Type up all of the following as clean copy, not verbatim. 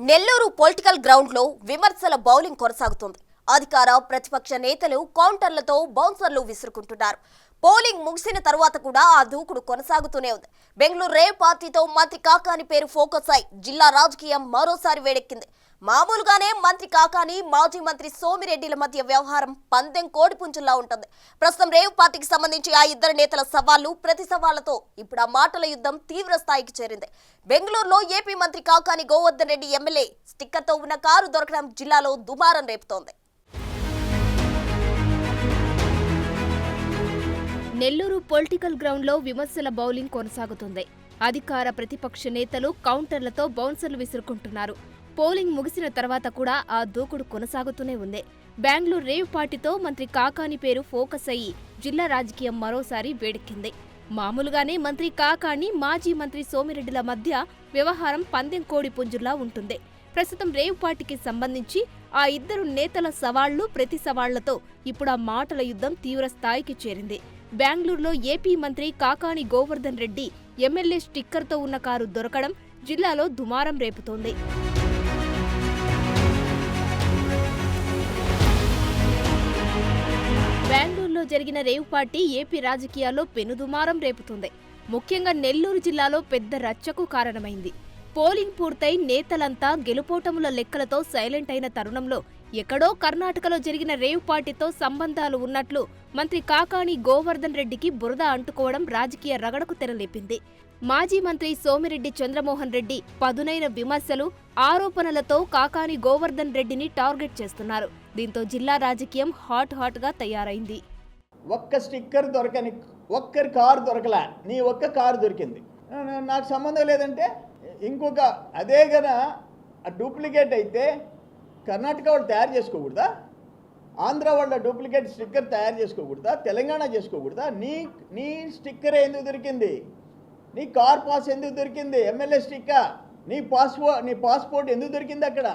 Nellore political ground లో విమర్శల bowling కొనసాగుతుంది. అధికార ప్రతిపక్ష నేతలు కౌంటర్లతో బౌన్సర్లు విసురుకుంటున్నారు. పోలింగ్ ముగిసిన తర్వాత కూడా ఆ దూకుడు కొనసాగుతూనే ఉంది. బెంగళూరు రేవ్ పార్టీతో మంత్రి కాకాని పేరు ఫోకస్ అయి జిల్లా రాజకీయం మరోసారి వేడెక్కింది. మామూలుగానే మంత్రి కాకాని మాజీ మంత్రి సోమిరెడ్డిల మధ్య వ్యవహారం పందెం కోడిపుంజుల్లా ఉంటుంది. ప్రస్తుతం రేవ్ పార్టీకి సంబంధించి ఆ ఇద్దరు నేతల సవాళ్లు ప్రతి సవాళ్లతో ఇప్పుడు ఆ మాటల యుద్ధం తీవ్ర స్థాయికి చేరింది. బెంగళూరులో ఏపీ మంత్రి కాకాని గోవర్ధన్ రెడ్డి ఎమ్మెల్యే స్టిక్కర్తో ఉన్న కారు దొరకడం జిల్లాలో దుమారం రేపుతోంది. నెల్లూరు పొలిటికల్ గ్రౌండ్ లో విమర్శల బౌలింగ్ కొనసాగుతుంది. అధికార ప్రతిపక్ష నేతలు కౌంటర్లతో బౌన్సర్లు విసురుకుంటున్నారు. పోలింగ్ ముగిసిన తర్వాత కూడా ఆ దూకుడు కొనసాగుతూనే ఉంది. బెంగళూరు రేవ్ పార్టీతో మంత్రి కాకాని పేరు ఫోకస్ అయ్యి జిల్లా రాజకీయం మరోసారి వేడెక్కింది. మామూలుగానే మంత్రి కాకాని మాజీ మంత్రి సోమిరెడ్డిల మధ్య వ్యవహారం పందెం కోడి పుంజులా ఉంటుంది. ప్రస్తుతం రేవ్ పార్టీకి సంబంధించి ఆ ఇద్దరు నేతల సవాళ్లు ప్రతి సవాళ్లతో ఇప్పుడు ఆ మాటల యుద్ధం తీవ్ర స్థాయికి చేరింది. బెంగళూరులో ఏపీ మంత్రి కాకాని గోవర్ధన్ రెడ్డి ఎమ్మెల్యే స్టిక్కర్తో ఉన్న కారు దొరకడం జిల్లాలో దుమారం రేపుతోంది. బెంగళూరులో జరిగిన రేవ్ పార్టీ ఏపీ రాజకీయాల్లో పెనుదుమారం రేపుతుంది. ముఖ్యంగా నెల్లూరు జిల్లాలో పెద్ద రచ్చకు కారణమైంది. పోలింగ్ పూర్తయి నేతలంతా గెలుపోటముల లెక్కలతో సైలెంట్ అయిన తరుణంలో ఎక్కడో కర్ణాటకలో జరిగిన రేవ్ పార్టీతో సంబంధాలు ఉన్నట్లు మంత్రి కాకాని గోవర్ధన్ రెడ్డికి బురద అంటుకోవడం రాజకీయ రగడకు తెరలేపింది. మాజీ మంత్రి సోమిరెడ్డి చంద్రమోహన్ రెడ్డి పదునైన విమర్శలు, ఆరోపణలతో కాకాని గోవర్ధన్ రెడ్డిని టార్గెట్ చేస్తున్నారు. దీంతో జిల్లా రాజకీయం హాట్ గా తయారైంది. ఒక్క స్టిక్కర్ దొరకని, ఒక్కరి కారు దొరకలే, నీ ఒక్క కారు దొరికింది, నాకు సంబంధం లేదంటే ఇంకొక అదే గన డూప్లికేట్ అయితే కర్ణాటక వాళ్ళు తయారు చేసుకోకూడదా? ఆంధ్ర వాళ్ళ డూప్లికేట్ స్టిక్కర్ తయారు చేసుకోకూడదా? తెలంగాణ చేసుకోకూడదా? నీ స్టిక్కర్ ఎందుకు దొరికింది? నీ కార్ పాస్ ఎందుకు దొరికింది? ఎమ్మెల్యే స్టిక్కర్, నీ పాస్పోర్ట్ ఎందుకు దొరికింది? అక్కడ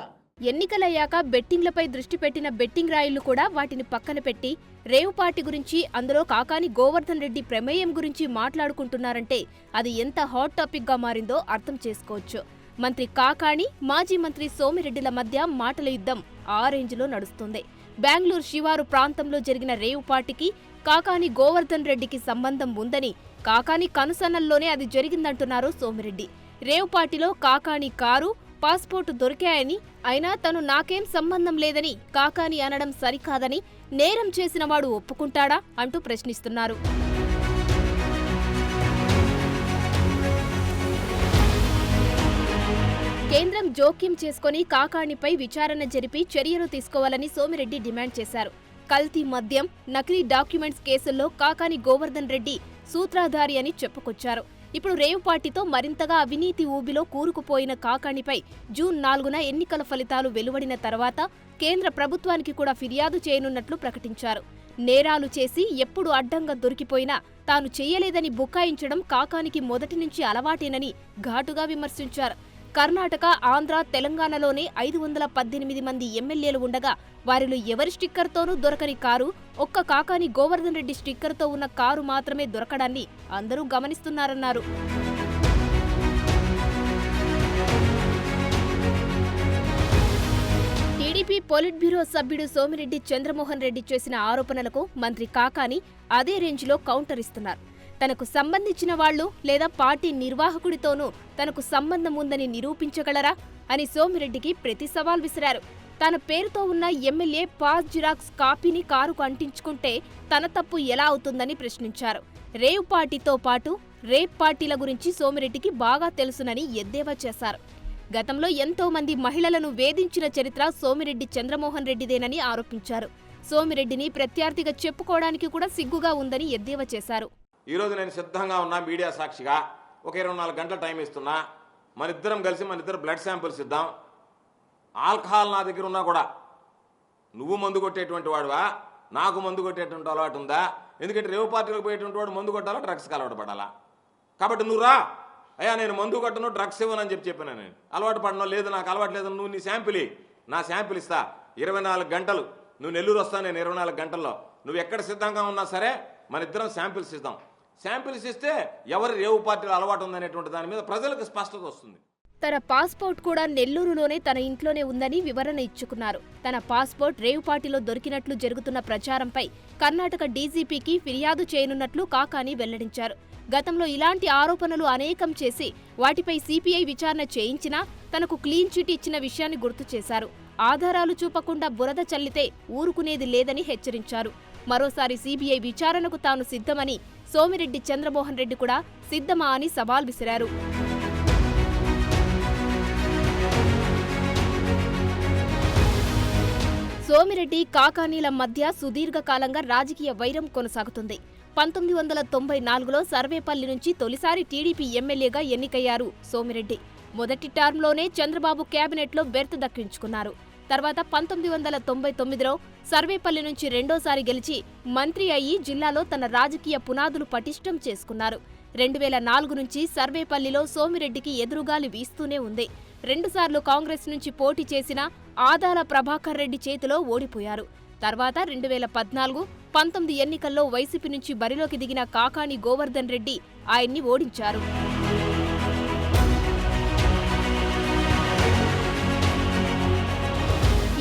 ఎన్నికలయ్యాక బెట్టింగ్లపై దృష్టి పెట్టిన బెట్టింగ్ రాయిళ్లు కూడా వాటిని పక్కన పెట్టి రేవ్ పార్టీ గురించి, అందులో కాకాని గోవర్ధన్ రెడ్డి ప్రమేయం గురించి మాట్లాడుకుంటున్నారంటే అది ఎంత హాట్ టాపిక్ గా మారిందో అర్థం చేసుకోవచ్చు. మంత్రి కాకాని మాజీ మంత్రి సోమిరెడ్డిల మధ్య మాటల యుద్ధం ఆ రేంజ్లో నడుస్తుంది. బెంగళూరు శివారు ప్రాంతంలో జరిగిన రేవ్ పార్టీకి కాకాని గోవర్ధన్ రెడ్డికి సంబంధం ఉందని, కాకాని కనుసన్నల్లోనే అది జరిగిందంటున్నారు సోమిరెడ్డి. రేవ్ పార్టీలో కాకాని కారు, పాస్పోర్టు దొరికాయని, అయినా తను నాకేం సంబంధం లేదని కాకాని అనడం సరికాదని, నేరం చేసిన వాడు ఒప్పుకుంటాడా అంటూ ప్రశ్నిస్తున్నారు. కేంద్రం జోక్యం చేసుకుని కాకానిపై విచారణ జరిపి చర్యలు తీసుకోవాలని సోమిరెడ్డి డిమాండ్ చేశారు. కల్తీ మద్యం, నకిలీ డాక్యుమెంట్స్ కేసుల్లో కాకాని గోవర్ధన్ రెడ్డి సూత్రధారి అని చెప్పుకొచ్చారు. ఇప్పుడు రేవ్ పార్టీతో మరింతగా అవినీతి ఊబిలో కూరుకుపోయిన కాకానిపై జూన్ 4న ఎన్నికల ఫలితాలు వెలువడిన తర్వాత కేంద్ర ప్రభుత్వానికి కూడా ఫిర్యాదు చేయనున్నట్లు ప్రకటించారు. నేరాలు చేసి ఎప్పుడు అడ్డంగా దొరికిపోయినా తాను చెయ్యలేదని బుకాయించడం కాకానికి మొదటి నుంచి అలవాటేనని ఘాటుగా విమర్శించారు. కర్ణాటక, ఆంధ్ర, తెలంగాణలోనే 518 మంది ఎమ్మెల్యేలు ఉండగా వారిలో ఎవరి స్టిక్కర్తోనూ దొరకని కారు, ఒక్క కాకాని గోవర్ధన్ రెడ్డి స్టిక్కర్తో ఉన్న కారు మాత్రమే దొరకడాన్ని అందరూ గమనిస్తున్నారన్నారు. టీడీపీ పొలిట్ బ్యూరో సభ్యుడు సోమిరెడ్డి చంద్రమోహన్ రెడ్డి చేసిన ఆరోపణలకు మంత్రి కాకాని అదే రేంజ్లో కౌంటర్ ఇస్తున్నారు. తనకు సంబంధించిన వాళ్లు లేదా పార్టీ నిర్వాహకుడితోనూ తనకు సంబంధం ఉందని నిరూపించగలరా అని సోమిరెడ్డికి ప్రతి సవాల్ విసిరారు. తన పేరుతో ఉన్న ఎమ్మెల్యే పాస్ జిరాక్స్ కాపీని కారుకు అంటించుకుంటే తన తప్పు ఎలా అవుతుందని ప్రశ్నించారు. రేవ్ పార్టీతో పాటు రేప్ పార్టీల గురించి సోమిరెడ్డికి బాగా తెలుసునని ఎద్దేవా చేశారు. గతంలో ఎంతో మంది మహిళలను వేధించిన చరిత్ర సోమిరెడ్డి చంద్రమోహన్ రెడ్డిదేనని ఆరోపించారు. సోమిరెడ్డిని ప్రత్యర్థిగా చెప్పుకోవడానికి కూడా సిగ్గుగా ఉందని ఎద్దేవా చేశారు. ఈరోజు నేను సిద్ధంగా ఉన్నా, మీడియా సాక్షిగా ఒక 24 గంటల టైం ఇస్తున్నా. మనిద్దరం కలిసి మనిద్దరు బ్లడ్ శాంపిల్స్ ఇద్దాం. ఆల్కహాల్ నా దగ్గర ఉన్నా కూడా నువ్వు మందు కొట్టేటువంటి వాడువా, నాకు మందు కొట్టేటువంటి అలవాటు ఉందా? ఎందుకంటే రేవ్ పార్టీలకు పోయేటువంటి వాడు మందు కొట్టాలా, డ్రగ్స్కి అలవాటు పడాలా? కాబట్టి నువ్వు రా అయ్యా, నేను మందు కొట్టను, డ్రగ్స్ ఇవ్వనని చెప్పాను. నేను అలవాటు పడను, లేదు నాకు అలవాటు లేదు, నువ్వు నీ శాంపిల్ నా శాంపిల్ ఇస్తా. 24 గంటలు నువ్వు నెల్లూరు వస్తా, నేను 24 గంటల్లో నువ్వు ఎక్కడ సిద్ధంగా ఉన్నా సరే మన ఇద్దరం శాంపిల్స్ ఇద్దాం. శాంపిల్స్ ఇస్తే ఎవరి రేవు పార్టీలో అలవాటు ఉందనేటువంటి దాని మీద ప్రజలకు స్పష్టత వస్తుంది. తన పాస్పోర్ట్ కూడా నెల్లూరులోనే తన ఇంట్లోనే ఉందని వివరణ ఇచ్చుకున్నారు. తన పాస్పోర్ట్ రేవుపాటిలో దొరికినట్లు జరుగుతున్న ప్రచారంపై కర్ణాటక డీజీపీకి ఫిర్యాదు చేయనున్నట్లు కాకాని వెల్లడించారు. గతంలో ఇలాంటి ఆరోపణలు అనేకం చేసి వాటిపై సిపిఐ విచారణ చేయించినా తనకు క్లీన్ చిట్ ఇచ్చిన విషయాన్ని గుర్తు చేశారు. ఆధారాలు చూపకుండా బురద చల్లితే ఊరుకునేది లేదని హెచ్చరించారు. మరోసారి సిబిఐ విచారణకు తాను సిద్ధమని, సోమిరెడ్డి చంద్రమోహన్ రెడ్డి కూడా సిద్ధమా అని సవాల్ విసిరారు. సోమిరెడ్డి కాకానీల మధ్య సుదీర్ఘకాలంగా రాజకీయ వైరం కొనసాగుతుంది. 1994లో సర్వేపల్లి నుంచి తొలిసారి టీడీపీ ఎమ్మెల్యేగా ఎన్నికయ్యారు సోమిరెడ్డి. మొదటి టర్మ్లోనే చంద్రబాబు కేబినెట్లో బెర్త్ దక్కించుకున్నారు. తర్వాత 1999లో సర్వేపల్లి నుంచి రెండోసారి గెలిచి మంత్రి అయ్యి జిల్లాలో తన రాజకీయ పునాదులు పటిష్టం చేసుకున్నారు. 2004 నుంచి సర్వేపల్లిలో సోమిరెడ్డికి ఎదురుగాలి వీస్తూనే ఉంది. రెండుసార్లు కాంగ్రెస్ నుంచి పోటీ చేసిన ఆదాల ప్రభాకర్ రెడ్డి చేతిలో ఓడిపోయారు. తర్వాత 2014, 19 ఎన్నికల్లో వైసీపీ నుంచి బరిలోకి దిగిన కాకాని గోవర్ధన్ రెడ్డి ఆయన్ని ఓడించారు.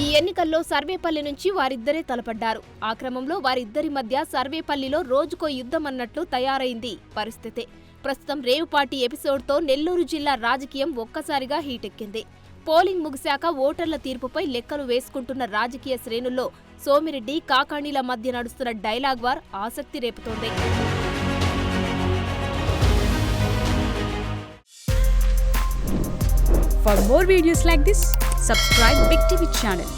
ఈ ఎన్నికల్లో సర్వేపల్లి నుంచి వారిద్దరే తలపడ్డారు. ఆ క్రమంలో వారిద్దరి మధ్య సర్వేపల్లిలో రోజుకో యుద్ధం అన్నట్లు తయారైంది పరిస్థితి. ప్రస్తుతం రేవుపాటి ఎపిసోడ్తో నెల్లూరు జిల్లా రాజకీయం ఒక్కసారిగా హీటెక్కింది. పోలింగ్ ముగిశాక ఓటర్ల తీర్పుపై లెక్కలు వేసుకుంటున్న రాజకీయ శ్రేణుల్లో సోమిరెడ్డి కాకాణీల మధ్య నడుస్తున్న డైలాగ్ వార్ ఆసక్తి రేపుతోంది. For more videos like this, subscribe Big TV channel.